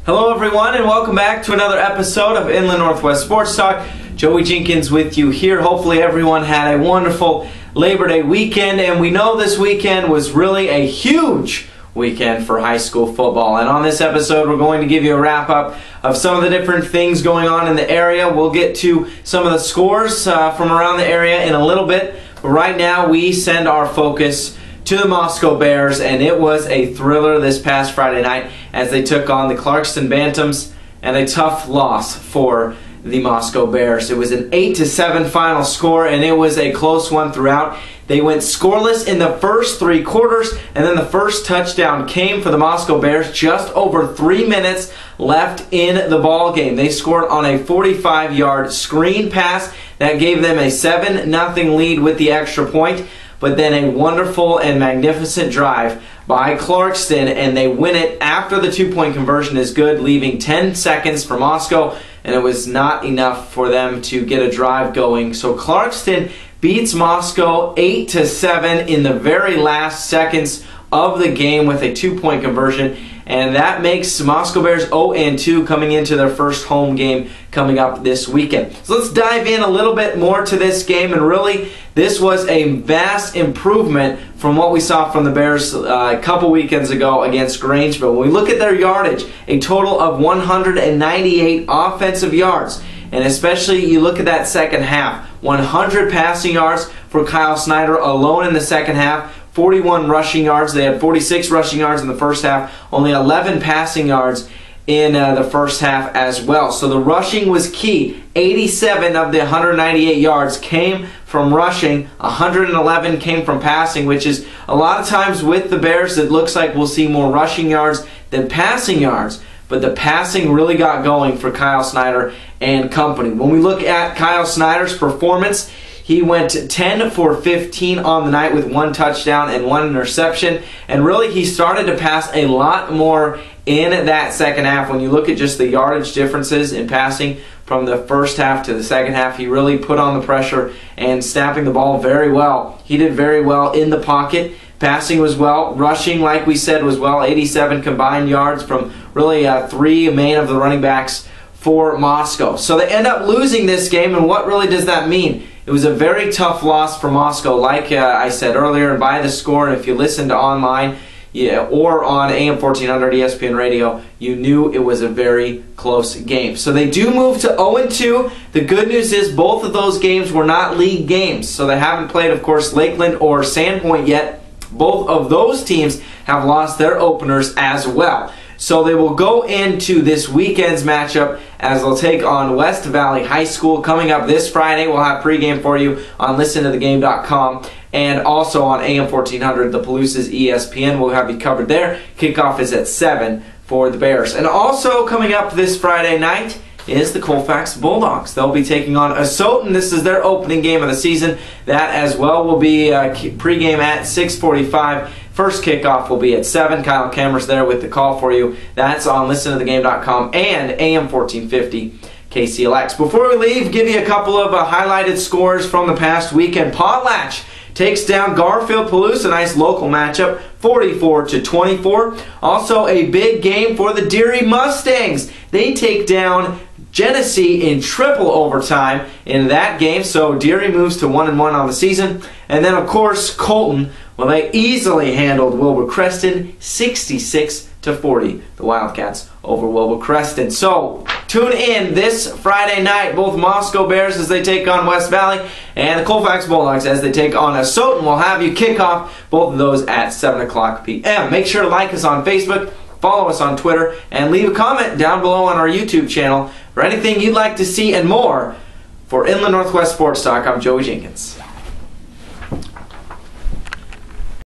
Hello everyone and welcome back to another episode of Inland Northwest Sports Talk. Joey Jenkins with you here. Hopefully everyone had a wonderful Labor Day weekend, and we know this weekend was really a huge weekend for high school football. And on this episode we're going to give you a wrap up of some of the different things going on in the area. We'll get to some of the scores from around the area in a little bit. But right now we send our focus to the Moscow Bears, and it was a thriller this past Friday night as they took on the Clarkston Bantams, and a tough loss for the Moscow Bears. It was an 8-7 final score, and it was a close one throughout. They went scoreless in the first 3 quarters, and then the first touchdown came for the Moscow Bears just over 3 minutes left in the ball game. They scored on a 45-yard screen pass that gave them a 7-0 lead with the extra point. But then a wonderful and magnificent drive by Clarkston, and they win it after the 2-point conversion is good, leaving 10 seconds for Moscow, and it was not enough for them to get a drive going. So Clarkston beats Moscow 8-7 in the very last seconds of the game with a 2-point conversion, and that makes Moscow Bears 0-2 coming into their first home game coming up this weekend. So let's dive in a little bit more to this game, and really this was a vast improvement from what we saw from the Bears a couple weekends ago against Grangeville. When we look at their yardage, a total of 198 offensive yards, and especially you look at that second half, 100 passing yards for Kyle Snyder alone in the second half, 41 rushing yards. They had 46 rushing yards in the first half, only 11 passing yards in the first half as well. So the rushing was key. 87 of the 198 yards came from rushing, 111 came from passing, which is a lot of times with the Bears it looks like we'll see more rushing yards than passing yards. But the passing really got going for Kyle Snyder and company. When we look at Kyle Snyder's performance, he went 10 for 15 on the night with 1 touchdown and 1 interception. And really he started to pass a lot more in that second half. When you look at just the yardage differences in passing from the first half to the second half, he really put on the pressure and snapping the ball very well. He did very well in the pocket. Passing was well. Rushing, like we said, was well. 87 combined yards from really 3 main of the running backs for Moscow. So they end up losing this game, and what really does that mean? It was a very tough loss for Moscow, like I said earlier, and by the score, and if you listened to online or on AM 1400 ESPN Radio, you knew it was a very close game. So they do move to 0-2. The good news is both of those games were not league games, so they haven't played, of course, Lakeland or Sandpoint yet. Both of those teams have lost their openers as well. So they will go into this weekend's matchup as they'll take on West Valley High School. Coming up this Friday, we'll have pregame for you on listentothegame.com and also on AM 1400, the Palousas ESPN. We'll have you covered there. Kickoff is at 7 for the Bears. And also coming up this Friday night is the Colfax Bulldogs. They'll be taking on Asotin. This is their opening game of the season. That as well will be pregame at 6:45. First kickoff will be at 7. Kyle Cameron's there with the call for you. That's on listentothegame.com and AM 1450 KCLX. Before we leave, give you a couple of highlighted scores from the past weekend. Potlatch takes down Garfield Palouse, a nice local matchup, 44-24. Also a big game for the Deary Mustangs. They take down Genesee in triple overtime in that game, so Deary moves to 1-1 on the season. And then, of course, Colton, well, they easily handled Wilbur Creston 66-40. The Wildcats over Wilbur Creston. So tune in this Friday night, both Moscow Bears as they take on West Valley and the Colfax Bulldogs as they take on Asotin. We'll have you kick off both of those at 7 o'clock p.m. Make sure to like us on Facebook, follow us on Twitter, and leave a comment down below on our YouTube channel for anything you'd like to see and more. For Inland Northwest Sports Talk, I'm Joey Jenkins.